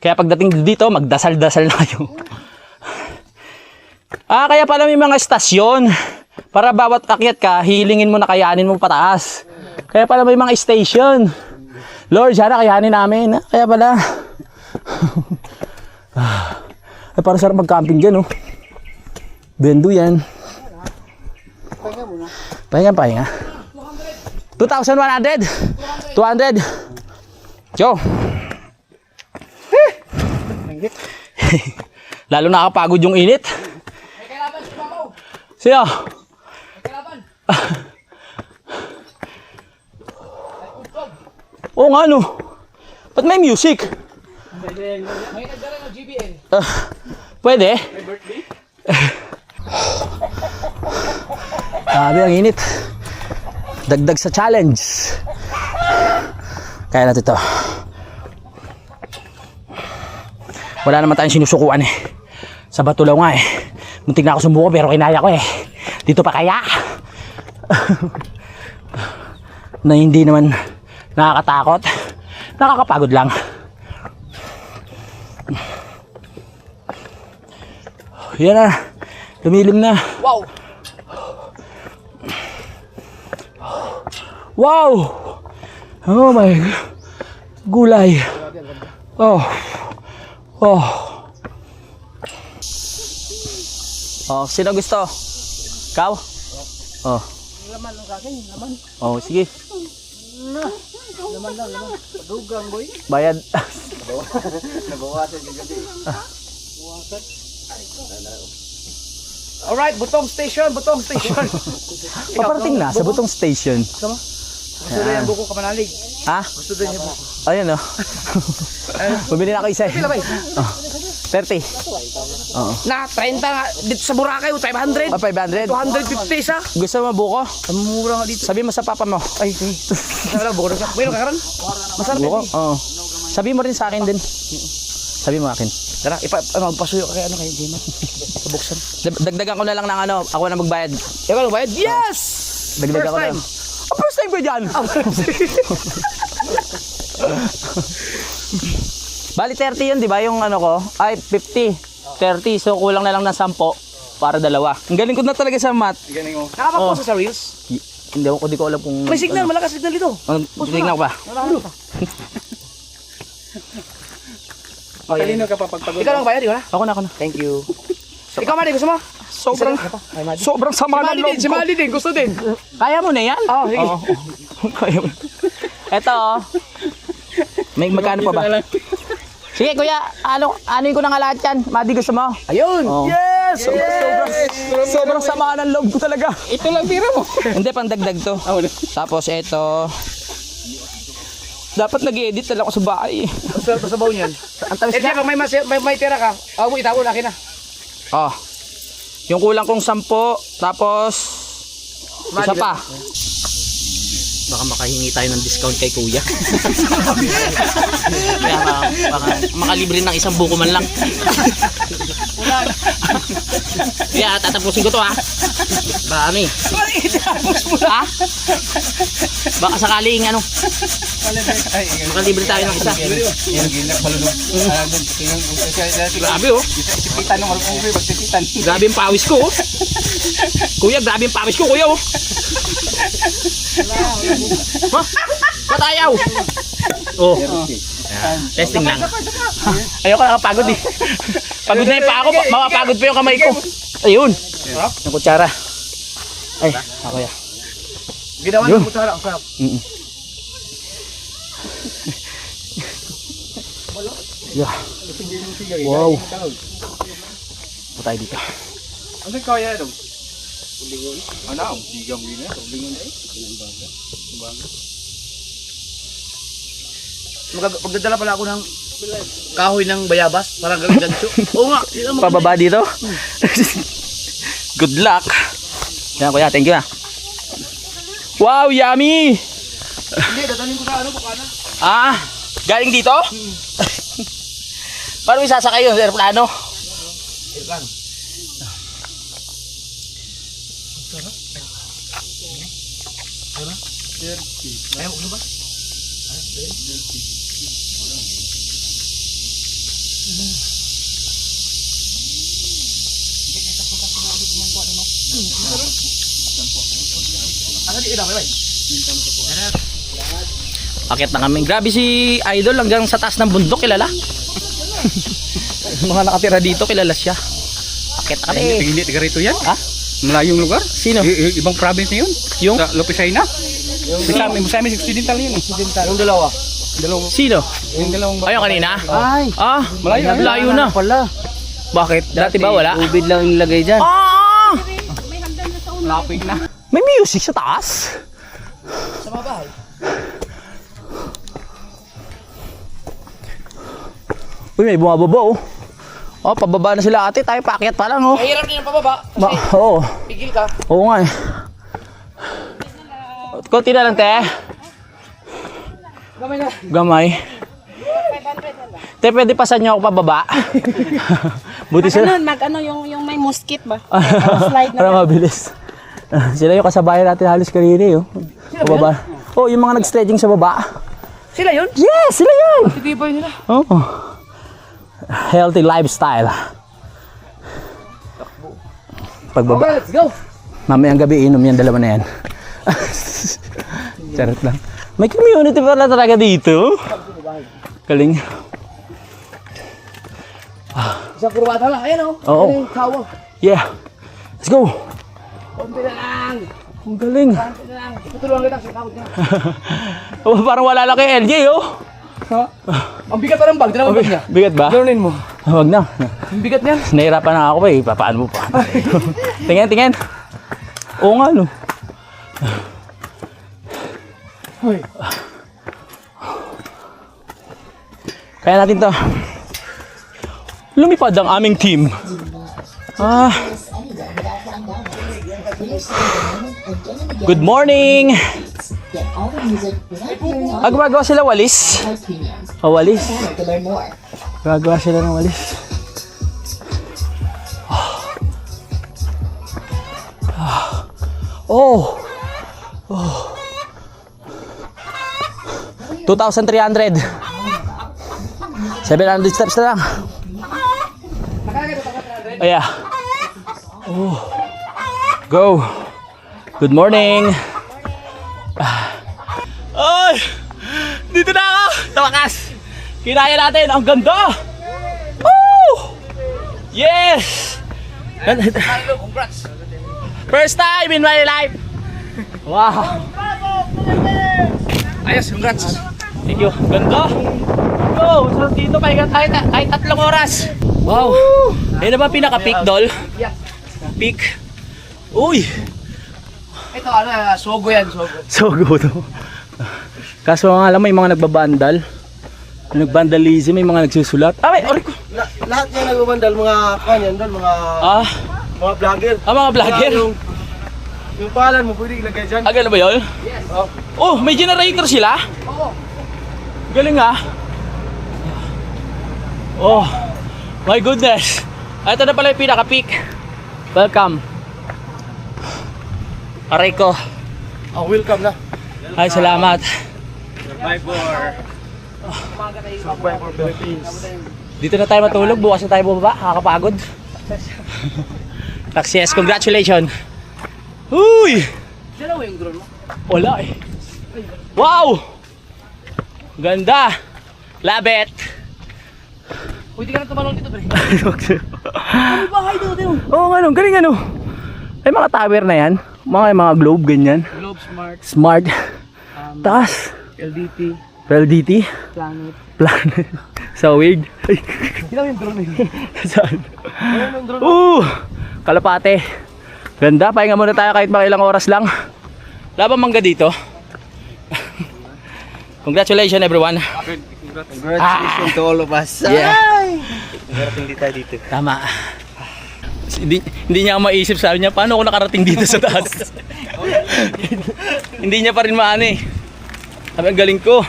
Kaya pagdating dito, magdasal-dasal na kayo. Kaya pala may mga estasyon. Para bawat akyat ka, hilingin mo na kayanin mo pataas. Kaya pala may mga station. Lord, sana kayanin namin. Kaya pala. Ay, parang sarap mag-camping dyan, oh. Bendo yan. Pahinga. 2,100. 200. Yo. Lalo nakapagod yung init. May kalaban si Babaw. Sino? May kalaban. Oo nga, no. Ba't may music? May nagdala ng GBL. Pwede? Sabi ang init. Dagdag sa challenge. Kaya natin to. Wala naman tayong sinusukuan eh. Sa bato lang nga eh. Muntik na ako sumuko pero kinaya ko eh. Dito pa kaya? Na hindi naman nakakatakot. Nakakapagod lang. Yan na. Lumilim na. Wow. Wow! Oh my God. Gulay. Oh. Oh. Oh, sino gusto? Ikaw? Oh. Laman lang sa akin, laman. Oh, sige. Laman. Padugang boy. Bayad. Nabawasan yung gabi. Alright, Butong Station. Paparating na sa Butong Station. Gusto din yung buko kamanalig. Ha? Gusto din yung buko. Ayun oh. Bumili na ako isa eh. Pila ba? 30. Oo. Na, 30 nga. Dito sa Boracay, 500. Oh, 500. 250 isa. Gusto mo buko? Ang mura nga dito. Sabi mo sa papa mo. Ay, wala, buko na siya. Bueno, kakaroon. Masarap. Buko? Oo. Sabi mo rin sa akin din. Sabi mo akin. Tara, pasuyo ka kay Jema. Sa buksan. Dagdagan ko na lang ng ano, ako na magbayad. Ikaw na bayad? Yes! Dagdagan ko na lang. Oh, first time ko dyan. Bali 30 yun, di ba? Yung ano ko, ay 50. 30, so kulang na lang ng 10 para dalawa. Ang galing ko na talaga sa math. Galing mo. Nakapag-post sa Reels? Hindi ko alam kung... May signal, malakas signal dito. Tignan ko pa. Matalino ka pa pagpagod. Ikaw lang bayad, di ba? Ako na. Thank you. Ikaw, Madi, gusto mo? Sobrang sama ng loob Si ko. Madi din, gusto din. Kaya mo na yan? Oh, sige. Oo. Kaya mo. Eto oh. May magkano pa ba? Sige kuya, anuin ko na nga lahat yan. Madi, gusto mo? Ayun! Oh. Yes! Sobrang sama ng loob ko talaga. Ito lang pira mo. Hindi, pang dagdag to. Tapos eto. Dapat nag-edit na lang ako sa bahay. Masarap sa baon yan. Ang tamis Eh, na. pag may tira ka, mo itago, laki na. Oh. Yung kulang kong 10, tapos isa pa. Baka makahingi tayo ng discount kay kuya. Kaya baka makalibre ng isang buko man lang. Kaya tatapusin ko to ha. Baka ano eh. Ha? Baka sakaling ano. Makalibre tayo ng isa. Yan, ginak malulog. Grabe oh. Sipitan ng marunong ko, magsipitan. Grabe yung pawis ko oh. Kuya, grabe yung pawis ko kuya oh. Ha? Ba't ayaw? Oh. Testing lang. Ayoko nakapagod eh. Pagod na yung pa ako, mapapagod pa yung kamay ko. Ayun. Yung kutsara. Ay, ako ya. Ginawa ng kutsara, ang sarap. Yeah. Wow. Patay dito. Ano kaya daw? Ano? Bigam din na. Lingon ay. Pagdadala pala ako ng kahoy ng bayabas, parang gawin gancho. Oo nga. Pababa dito. Good luck. Yan kuya, thank you ah. Wow, yummy. Hindi, dadaling ko sa ano, bukana. Ah, galing dito? Paano isasakay yun sa aeroplano? Ayaw, ano ba? Akit na kami. Grabe si Idol hanggang sa taas ng bundok, kilala. Mga nakatira dito, kilala siya. Akit na kami. Hindi, taga rito yan. Ha? Malayong lugar. Sino? Ibang province na yun. Yung? Sa Lopesayna. Sa amin, occidental yun. Yung dalawa. Sino? Yung dalawang Ayun kanina? Ay. Ah, Malayo na. Pala. Bakit? Dati ba wala? Ubid lang nilagay dyan. Ah! lapig na. May music sa taas. Sa mga bahay. Uy, may bumababa oh. Oh, pababa na sila ate. Tayo paakyat pa lang oh. Mahirap din ang pababa. Kasi Oo. pigil ka. Oo nga eh. Kunti na lang te. Gamay na. Gamay. Te, pwede pasan nyo ako pababa. Buti sila. Mag-ano yung may muskit ba? Slide na. Para mabilis. Sila yung kasabayan natin halos kanina eh. Oh. Pababa. Oh, yung mga nag-stretching sa baba. Sila yun? Yes, sila yan. Titibay nila. Oo. Healthy lifestyle. Pagbaba. Okay, let's go. Mamayang gabi inom yan, dalawa na yan. Charot lang. May community pala talaga dito. Galing. Isang kurbata lang. Ayan o. Oo. Ayan yung kawa. Yeah. Let's go. Konti na lang. Ang galing. Konti na lang. Tutulungan kita sa kawad niya. Oh, parang wala lang kay LJ oh. Ang bigat pa ng bag. Tinawag bag niya. Bigat ba? Ganunin mo. Huwag na. Ang bigat niya. Nahirapan na ako eh. Papaano mo pa? Tingin. Oo nga no. Hoy. Kaya natin to. Lumipad ang aming team. Good morning! Gumagawa sila walis. Walis. Gumagawa sila ng walis. Oh! 2,300. 700 steps na lang. Ayan. Oh. Go. Good morning. Ay! Dito na ako! Sa wakas! Kinaya natin! Ang ganda! Woo! Yes! Congrats. First time in my life! Wow! Ayos, congrats. Thank you. Ganda! Go! Sarap dito pahinga tayo kahit 3 oras. Wow! Ayun naman pinaka-peak, Dol. Yeah. Peak. Uy! Ito ano, sogo yan, sogo. So go to. Kaso nga alam, may mga nagbabandal. Nagbandalism, may mga nagsusulat. Ah, wait, ko. Lahat yan nagbabandal, mga kanyan doon, mga vlogger. Mga vlogger. Yung pangalan mo, pwede ilagay dyan. Gano'n ba yun? Yes. Oh, may generator sila? Oo. Galing ah. Oh, my goodness. Ito na pala yung pinaka-peak. Welcome. Aray ko. Oh, welcome na. Ay, salamat. Bye for Philippines. Dito na tayo matulog. Bukas na tayo bumaba. Nakakapagod. Success. Congratulations. Uy! Dalawa yung drone mo. Wala eh. Wow! Ganda! Love it! Pwede ka na tumalong dito, pre. Ano bahay dito? Oo nga no, galing ano. Ay mga tower na yan. Mga globe ganyan. Globe Smart, Smart. Taas. LDT, LDT. Planet. Planet. So weird. Ay, Kita mo yung drone mo. saan? Kalapate. Ganda, pahinga muna tayo kahit mga ilang oras lang. Labang mangga dito. Congratulations everyone. Congratulations to all of us. Yeah. Narating di tayo dito. Tama. Hindi niya maisip, sabi niya, paano ako nakarating dito sa taas? Hindi niya pa rin maano eh. Sabi, ang galing ko.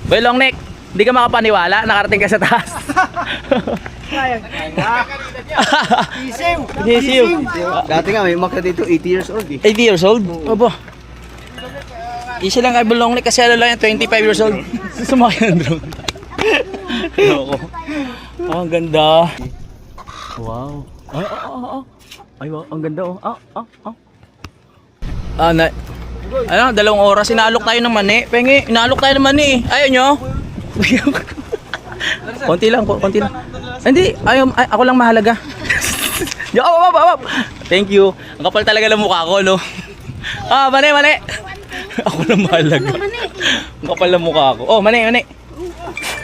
Boy long neck, hindi ka makapaniwala, nakarating ka sa taas. Isiw. Dati nga, may umakla dito, 80 years old eh. 80 years old? Opo. Easy lang kay long neck kasi ano lang yan, 25 years old. Sumakay ng drone. Loko. Oh, ang ganda. Wow. Ay, wow, ang ganda oh. Ano, 2 oras inaalok tayo ng mani. Pengi, inaalok tayo ng mani. Ayaw nyo? konti lang. Hindi, ako lang mahalaga. Thank you. Ang kapal talaga ng mukha ko, no? Mani. Ako lang mahalaga. Ang kapal ng mukha ko. Oh, mani.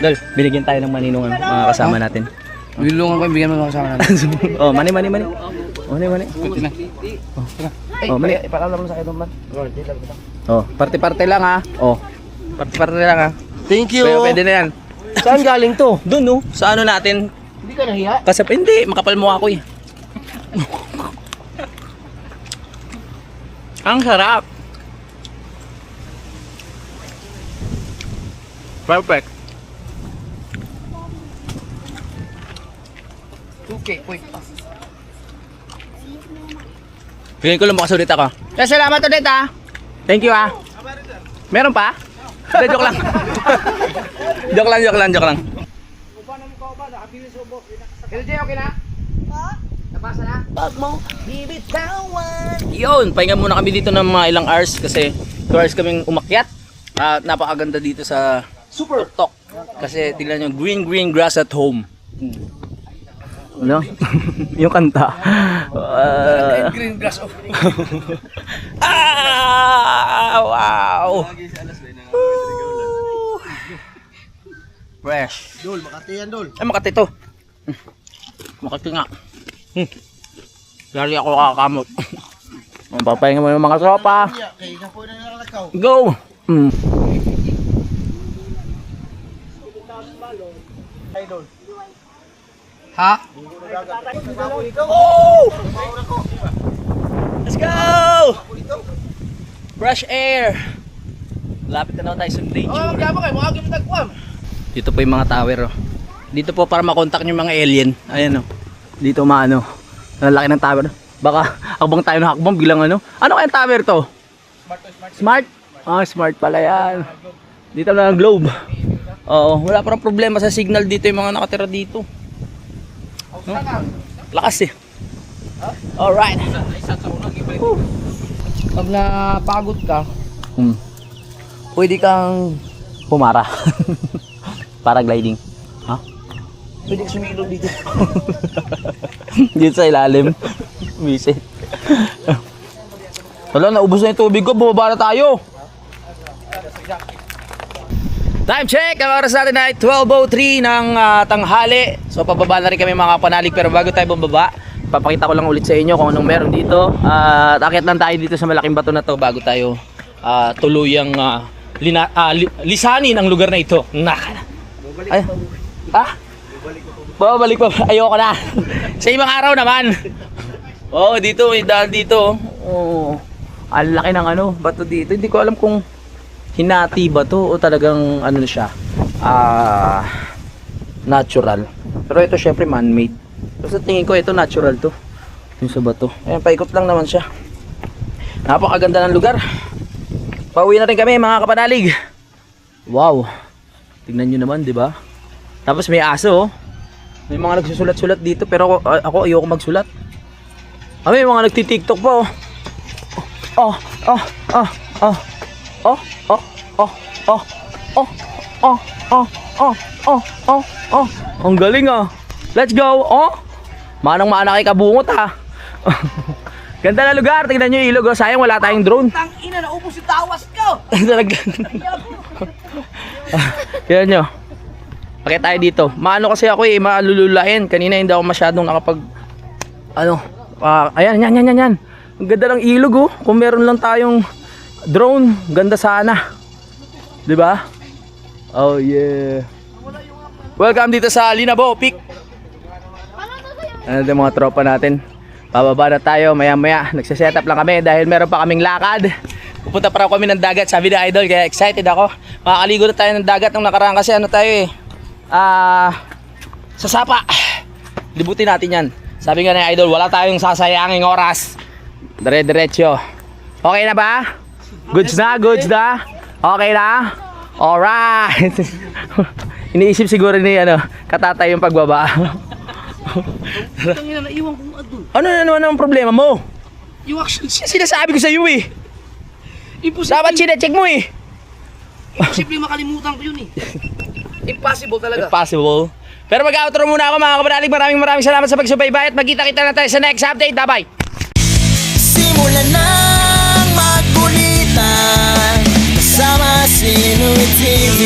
Dol, binigyan tayo ng mani nung mga kasama natin. Bilungan ko yung bigyan mo kasama natin. Oh, mani. Mani. Oh, mani. Ipakalam mo sa akin man. Oh, parte-parte lang ha. Oh. Parte-parte lang ha. Thank you. Pero pwede na yan. Saan galing to? Doon no, sa ano natin. Hindi ka nahiya? Kasi hindi, makapal mo ako eh. Ang sarap. Perfect. Okay, wait. Bigyan ko lang bukas ulit ako. Kaya salamat ulit ha. Thank you ha. Meron pa? Hindi, joke lang. joke lang. LJ, okay na? Napasa na? Pag mo bibitawan. Yun, pahinga muna kami dito ng mga ilang hours kasi 2 hours kaming umakyat. At napakaganda dito sa Super Tok. Kasi tignan nyo, green grass at home. Ano? Yung kanta. Green grass of... Wow! Fresh. Dol, Makati yan, Dol. Ay, Makati to. Makati nga. Lali ako kakamot. Papahinga mo yung mga tropa. Kaya ka po na nakalakaw. Go! Ha? Oh! Let's go! Fresh air. Lapit na daw tayo sa danger. Oh, kaya mo kayo, mukha kayo nagkuam. Dito po yung mga tower oh. Dito po para makontak yung mga alien. Ayan oh. Dito maano. Ang laki ng tower. Baka hakbang tayo ng hakbang bilang ano. Ano kayang tower to? Smart? Ah, smart pala yan. Dito na ang globe. Oo, wala parang problema sa signal dito yung mga nakatira dito. No? Lakas eh. Alright. Pag napagod ka, Pwede kang pumara. Paragliding. Ha? pwede ka sumilong dito. Dito sa ilalim. Visit. Wala, naubos na yung tubig ko. Bumaba na tayo. Time check! Ang oras natin ay 12:03 ng tanghali. So pababa na rin kami mga panalig. Pero bago tayo bumaba, papakita ko lang ulit sa inyo kung anong meron dito. At akyat lang tayo dito sa malaking bato na to bago tayo tuluyang lisanin ang lugar na ito. Ay, babalik pa. Ayoko na. Sa ibang araw naman. Oh, dito may daan dito. Oh. Ang laki ng ano, bato dito. Hindi ko alam kung hinati ba to o talagang ano na siya. Natural. Pero ito syempre man-made. So sa tingin ko ito natural to. Yung sa bato. Ayan, paikot lang naman siya. Napakaganda ng lugar. Pauwi na rin kami mga kapanalig. Wow. Tingnan nyo naman, di ba? Tapos may aso, oh. May mga nagsusulat-sulat dito pero ako ayoko magsulat. May mga nagti-TikTok pa, oh. Oh. Ang galing ah. Let's go. Oh. Manang-mana kay kabungot ah. Ganda na lugar. Tingnan nyo yung ilog. Oh. Sayang wala tayong drone. Tang ina, naubos yung tawas ko! Tingnan nyo. Pakita tayo dito. Maano kasi ako eh, malululain. Kanina hindi ako masyadong nakapag ayan. Ang ganda ng ilog oh. Kung meron lang tayong drone, ganda sana. 'Di ba? Oh yeah. Welcome dito sa Linabo Peak. Ano yung mga tropa natin? Bababa na tayo maya-maya. Nagse-setup lang kami dahil meron pa kaming lakad. Pupunta pa kami ng dagat, sabi ni Idol, kaya excited ako. Makakaligo na tayo ng dagat nung nakaraan kasi ano tayo eh. Sa Sapa. Libutin natin yan. Sabi nga ni Idol, wala tayong sasayanging oras. Dire-diretso. Okay na ba? Goods na? Okay na? Alright. Iniisip siguro ni katatay yung pagbaba. Tangina, naiwan kong adun. Ano ang problema mo? Yung action siya. Sinasabi ko sa iyo eh. Imposible. Dapat sine-check mo eh. Imposible makalimutan ko yun eh. Impossible talaga. Possible. Pero mag-outro muna ako mga kapanalig. Maraming salamat sa pagsubaybay at magkita-kita na tayo sa next update. Bye-bye. Simulan ng magkulitan kasama si Louie TV.